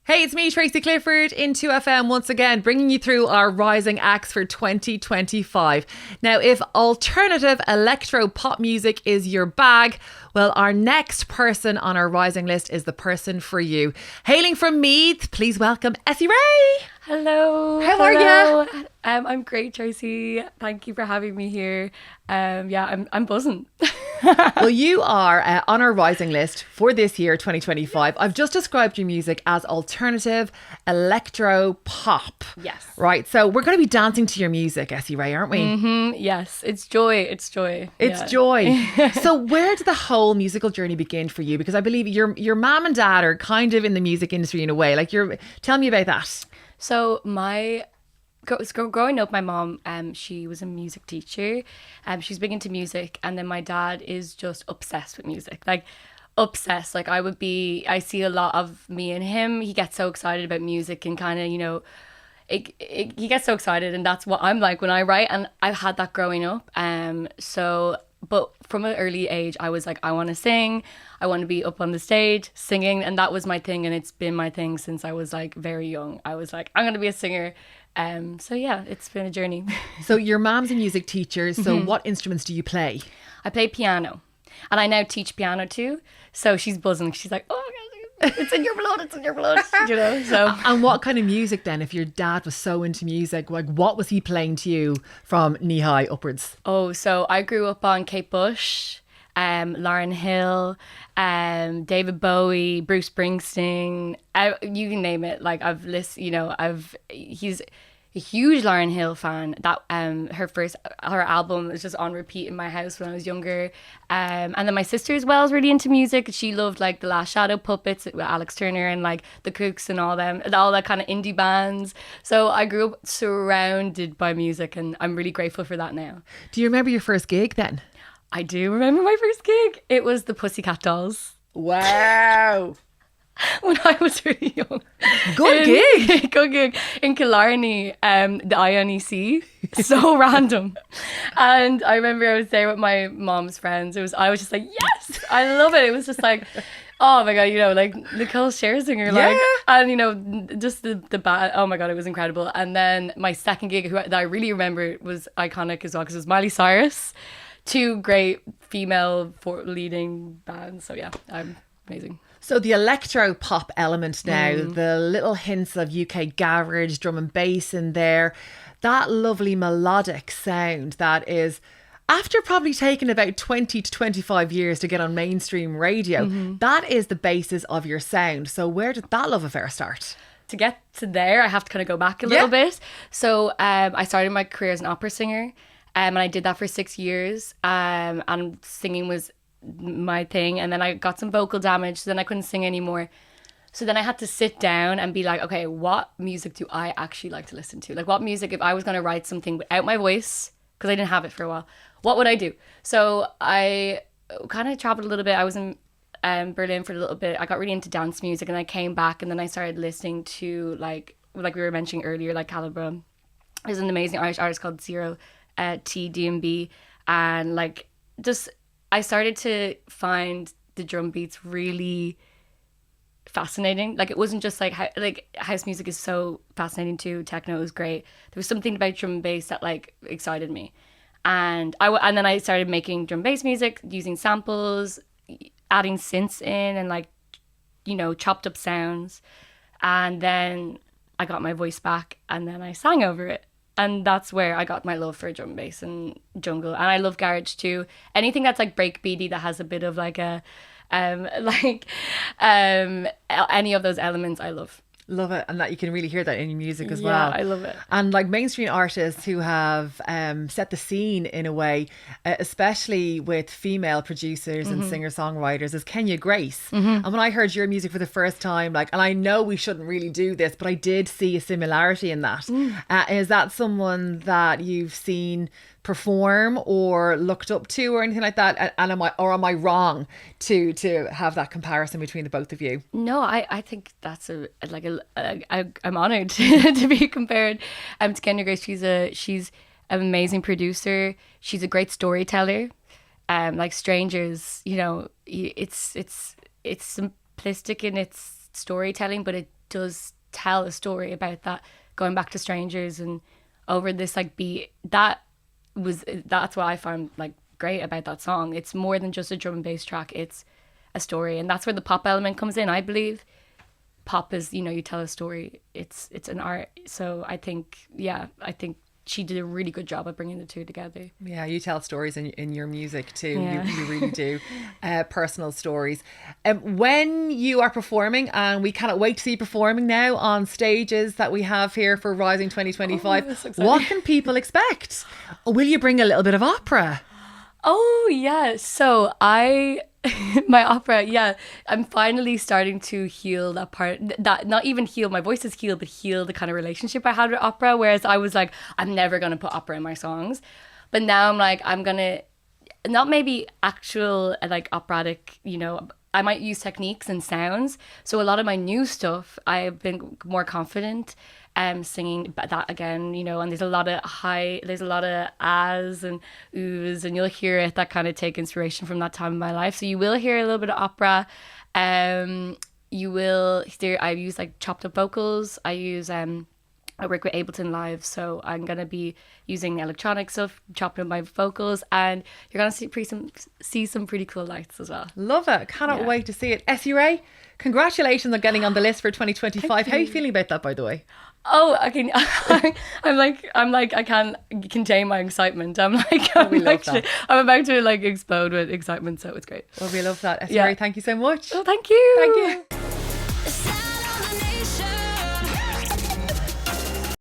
Hey, it's me, Tracy Clifford, in 2FM once again, bringing you through our rising acts for 2025. Now, if alternative electro pop music is your bag, well, our next person on our rising list is the person for you. Hailing from Meath, please welcome Essiray. Hello. How are you? I'm great, Tracy. Thank you for having me here. I'm buzzing. Well, you are on our rising list for this year, 2025. I've just described your music as alternative electro pop. Yes. Right. So we're going to be dancing to your music, Essiray, aren't we? Yes, it's joy. It's joy. It's Yeah. joy. So where did the whole musical journey begin for you? Because I believe your mom and dad are kind of in the music industry in a way. Tell me about that. So growing up, my mom, she was a music teacher. She's big into music, and then my dad is just obsessed with music. Like obsessed. Like I see a lot of me and him. He gets so excited about music and kind of, he gets so excited, and that's what I'm like when I write. And I've had that growing up. But from an early age, I was like, I want to sing. I want to be up on the stage singing. And that was my thing. And it's been my thing since I was like very young. I was like, I'm going to be a singer. So yeah, it's been a journey. So your mom's a music teacher. So what instruments do you play? I play piano, and I now teach piano too. So she's buzzing. She's like, oh, it's in your blood. It's in your blood. So. And what kind of music then? If your dad was so into music, like what was he playing to you from knee high upwards? Oh, so I grew up on Kate Bush, Lauryn Hill, David Bowie, Bruce Springsteen. You can name it. Like I've listened. He's a huge Lauryn Hill fan. That her album was just on repeat in my house when I was younger. And then my sister as well is really into music. She loved like the Last Shadow Puppets with Alex Turner and like the Kooks and all that kind of indie bands. So I grew up surrounded by music, and I'm really grateful for that now. Do you remember your first gig then? I do remember my first gig. It was the Pussycat Dolls. Wow. When I was really young. Good gig. Good gig. In Killarney, the INEC. So random. And I remember I was there with my mom's friends. I was just like, yes, I love it. It was just like, oh my God, like Nicole Scherzinger. Like, and just the band. Oh my God, it was incredible. And then my second gig that I really remember was iconic as well, because it was Miley Cyrus. Two great female leading bands. So yeah, I'm amazing. So the electro pop element now, the little hints of UK garage, drum and bass in there, that lovely melodic sound that is, after probably taking about 20 to 25 years to get on mainstream radio, that is the basis of your sound. So where did that love affair start? To get to there, I have to kind of go back a little bit. So I started my career as an opera singer, and I did that for 6 years. And singing was my thing, and then I got some vocal damage, so then I couldn't sing anymore. So then I had to sit down and be like, okay, what music do I actually like to listen to? Like what music, if I was going to write something without my voice, because I didn't have it for a while, what would I do? So I kind of traveled a little bit. I was in Berlin for a little bit. I got really into dance music, and I came back, and then I started listening to like we were mentioning earlier, like Calibra. There's an amazing Irish artist called rte.ie, and like just I started to find the drum beats really fascinating. Like it wasn't just like house music is so fascinating too. Techno is great. There was something about drum and bass that like excited me, and then I started making drum bass music using samples, adding synths in, and like chopped up sounds, and then I got my voice back, and then I sang over it. And that's where I got my love for drum and bass and jungle. And I love garage too. Anything that's like breakbeaty that has a bit of like any of those elements I love. Love it. And that you can really hear that in your music as Yeah, well. I love it. And like mainstream artists who have set the scene in a way, especially with female producers and singer-songwriters, is Kenya Grace. And when I heard your music for the first time, like, and I know we shouldn't really do this, but I did see a similarity in that. Is that someone that you've seen perform or looked up to or anything like that? And am I wrong to have that comparison between the both of you? No, I think that's I'm honored to be compared to Kenya Grace. She's an amazing producer. She's a great storyteller. Like Strangers, it's simplistic in its storytelling, but it does tell a story about that, going back to strangers and over this like beat. That's what I found like great about that song. It's more than just a drum and bass track. It's a story, and that's where the pop element comes in. I believe pop is, you know, you tell a story. It's an art. So I think she did a really good job of bringing the two together. Yeah, you tell stories in your music too. Yeah. You really do. Personal stories. When you are performing, and we cannot wait to see you performing now on stages that we have here for Rising 2025, that's so exciting. what can people expect? Will you bring a little bit of opera? Oh, yeah. So my opera, yeah, I'm finally starting to heal that part, that not even heal, my voice is healed, but heal the kind of relationship I had with opera. Whereas I was like, I'm never going to put opera in my songs. But now I'm like, I'm going to, not maybe actual like operatic, you know, I might use techniques and sounds. So a lot of my new stuff, I've been more confident singing that again, you know, and there's a lot of ahs and oohs, and you'll hear it that kind of take inspiration from that time in my life. So you will hear a little bit of opera. You will hear, I use like chopped up vocals. I use I work with Ableton Live, so I'm going to be using electronic stuff, chopping up my vocals, and you're going to see some pretty cool lights as well. Love it. Cannot wait to see it. Essiray, congratulations on getting on the list for 2025. How are you feeling about that, by the way? Oh, okay. I'm like, I can't contain my excitement. I'm about to like explode with excitement, so it's great. Well, we love that. Essiray, thank you so much. Oh, thank you. Thank you.